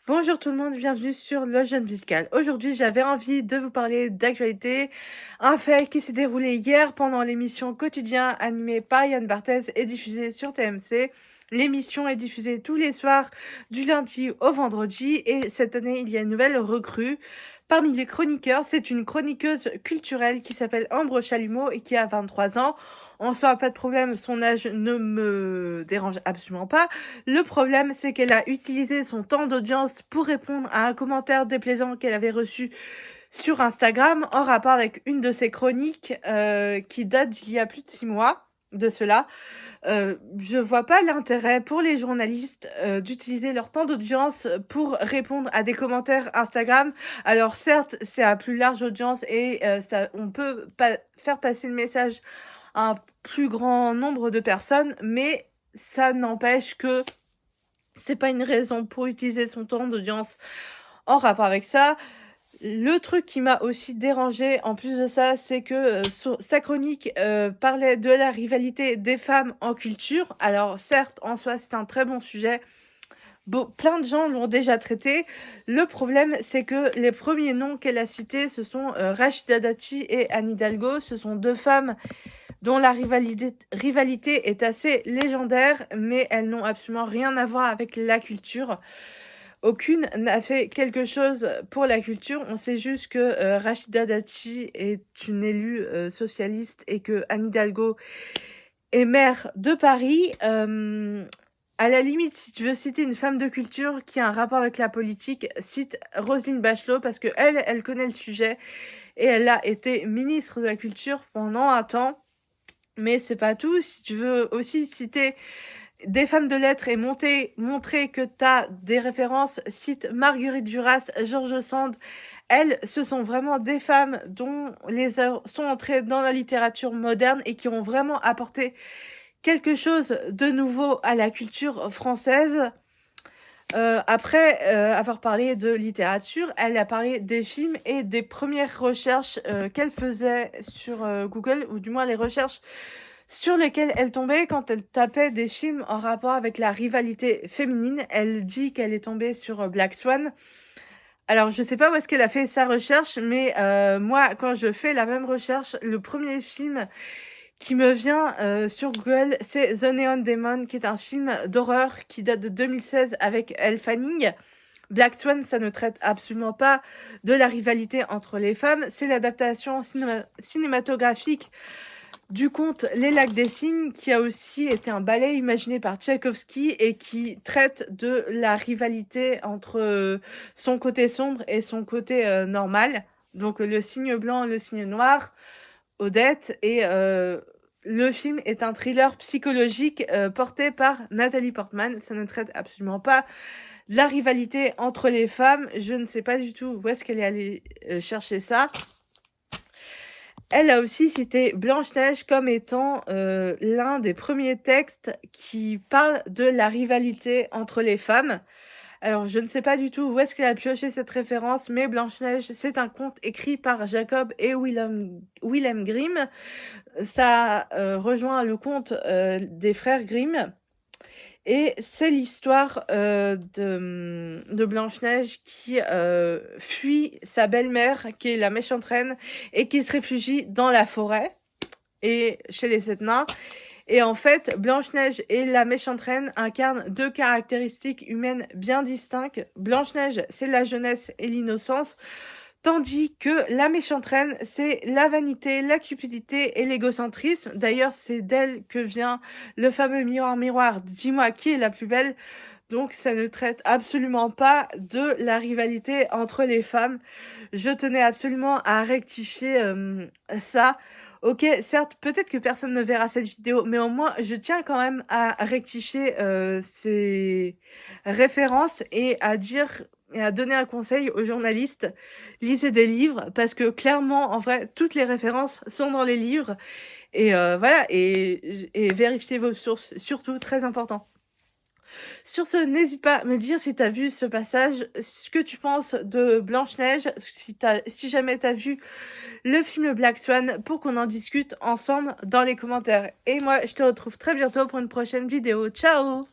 Bonjour tout le monde, bienvenue sur Le Jeune Musical. Aujourd'hui, j'avais envie de vous parler d'actualité, un fait qui s'est déroulé hier pendant l'émission Quotidien animée par Yann Barthès et diffusée sur TMC. L'émission est diffusée tous les soirs du lundi au vendredi et cette année, il y a une nouvelle recrue. Parmi les chroniqueurs, c'est une chroniqueuse culturelle qui s'appelle Ambre Chalumeau et qui a 23 ans. En soi, pas de problème, son âge ne me dérange absolument pas. Le problème, c'est qu'elle a utilisé son temps d'audience pour répondre à un commentaire déplaisant qu'elle avait reçu sur Instagram en rapport avec une de ses chroniques qui date d'il y a plus de 6 mois de cela. Je vois pas l'intérêt pour les journalistes d'utiliser leur temps d'audience pour répondre à des commentaires Instagram. Alors certes, c'est à plus large audience et on peut faire passer le message à un plus grand nombre de personnes, mais ça n'empêche que c'est pas une raison pour utiliser son temps d'audience en rapport avec ça. Le truc qui m'a aussi dérangée en plus de ça, c'est que, sa chronique, parlait de la rivalité des femmes en culture. Alors certes, en soi, c'est un très bon sujet. Plein de gens l'ont déjà traité. Le problème, c'est que les premiers noms qu'elle a cités, ce sont, Rachida Dati et Anne Hidalgo. Ce sont 2 femmes dont la rivalité est assez légendaire, mais elles n'ont absolument rien à voir avec la culture. Aucune n'a fait quelque chose pour la culture. On sait juste que Rachida Dati est une élue socialiste et que Anne Hidalgo est maire de Paris. À la limite, si tu veux citer une femme de culture qui a un rapport avec la politique, cite Roselyne Bachelot parce que elle connaît le sujet et elle a été ministre de la culture pendant un temps. Mais c'est pas tout. Si tu veux aussi citer des femmes de lettres et montrer que tu as des références, cite Marguerite Duras, George Sand. Elles, ce sont vraiment des femmes dont les œuvres sont entrées dans la littérature moderne et qui ont vraiment apporté quelque chose de nouveau à la culture française. Après avoir parlé de littérature, elle a parlé des films et des premières recherches qu'elle faisait sur Google, ou du moins les recherches sur lesquelles elle tombait quand elle tapait des films en rapport avec la rivalité féminine. Elle dit qu'elle est tombée sur Black Swan. Alors, je sais pas où est-ce qu'elle a fait sa recherche, mais moi, quand je fais la même recherche, le premier film qui me vient sur Google, c'est The Neon Demon, qui est un film d'horreur qui date de 2016 avec Elle Fanning. Black Swan, ça ne traite absolument pas de la rivalité entre les femmes, c'est l'adaptation cinématographique du conte Les Lacs des Cygnes, qui a aussi été un ballet imaginé par Tchaïkovski et qui traite de la rivalité entre son côté sombre et son côté normal. Donc le cygne blanc, le cygne noir, Odette, et le film est un thriller psychologique porté par Nathalie Portman. Ça ne traite absolument pas de la rivalité entre les femmes. Je ne sais pas du tout où est-ce qu'elle est allée chercher ça. Elle a aussi cité Blanche-Neige comme étant l'un des premiers textes qui parle de la rivalité entre les femmes. Alors, je ne sais pas du tout où est-ce qu'elle a pioché cette référence, mais Blanche-Neige, c'est un conte écrit par Jacob et Wilhelm Grimm. Ça rejoint le conte des frères Grimm. Et c'est l'histoire de Blanche-Neige qui fuit sa belle-mère, qui est la méchante reine, et qui se réfugie dans la forêt et chez les 7 nains. Et en fait, Blanche-Neige et la méchante reine incarnent 2 caractéristiques humaines bien distinctes. Blanche-Neige, c'est la jeunesse et l'innocence, tandis que la méchante reine, c'est la vanité, la cupidité et l'égocentrisme. D'ailleurs, c'est d'elle que vient le fameux miroir, miroir, dis-moi qui est la plus belle. Donc ça ne traite absolument pas de la rivalité entre les femmes. Je tenais absolument à rectifier ça. OK, certes, peut-être que personne ne verra cette vidéo, mais au moins je tiens quand même à rectifier ces références et à dire et à donner un conseil aux journalistes: lisez des livres, parce que clairement, en vrai, toutes les références sont dans les livres et voilà, et vérifiez vos sources, surtout, très important. Sur ce, n'hésite pas à me dire si tu as vu ce passage, ce que tu penses de Blanche-Neige, si jamais tu as vu le film Black Swan, pour qu'on en discute ensemble dans les commentaires. Et moi, je te retrouve très bientôt pour une prochaine vidéo. Ciao!